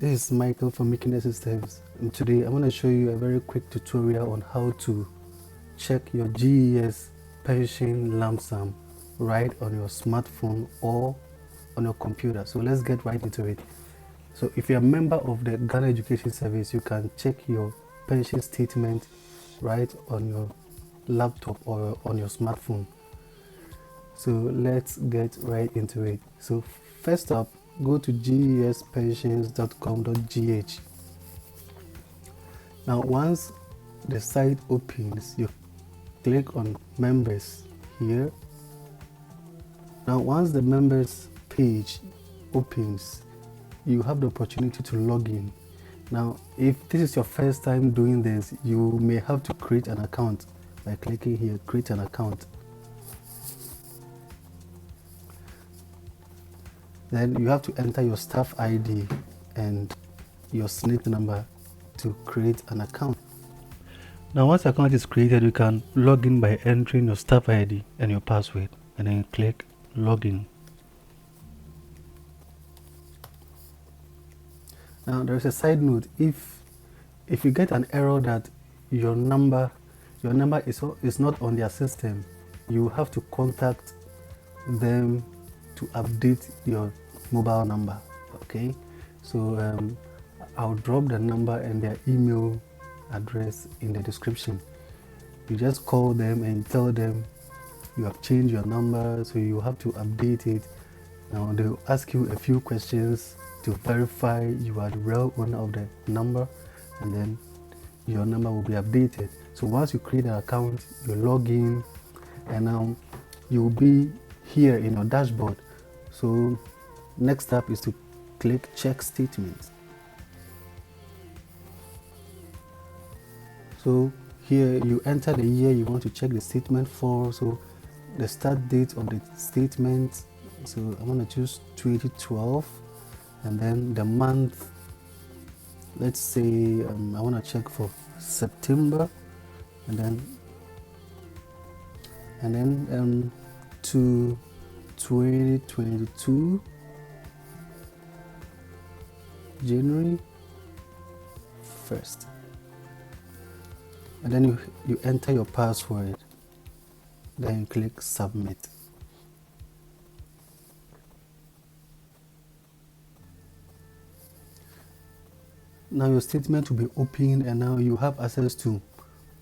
This is Michael from Making Systems, and today I'm going to show you a very quick tutorial on how to check your GES pension lump sum right on your smartphone or on your computer. So let's get right into it. So if you're a member of the Ghana Education Service, you can check your pension statement right on your laptop or on your smartphone. So let's get right into it. So first up, go to gespensions.com.gh. Now once the site opens, you click on members here. Now once the members page opens, you have the opportunity to log in. Now if this is your first time doing this, you may have to create an account by clicking here, create an account. Then you have to enter your staff ID and your SNIT number to create an account. Now once your account is created, you can log in by entering your staff ID and your password, and then click login. Now there is a side note. If you get an error that your number is not on their system, you have to contact them to update your mobile number. Okay, so I'll drop the number and their email address in the description. You just call them and tell them you have changed your number, so you have to update it. Now they'll ask you a few questions to verify you are the real owner of the number, and then your number will be updated. So once you create an account, you log in, and now you'll be here in your dashboard. So next step is to click check statements. So here you enter the year you want to check the statement for. So the start date of the statement, so I'm going to choose 2012, and then the month, let's say I want to check for September, and then to 2022 January 1st, and then you enter your password, then click submit. Now your statement will be open, and now you have access to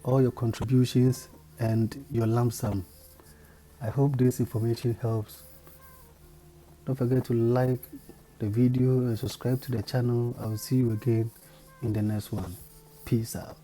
all your contributions and your lump sum. I hope this information helps. Don't forget to like the video and subscribe to the channel. I will see you again in the next one. Peace out.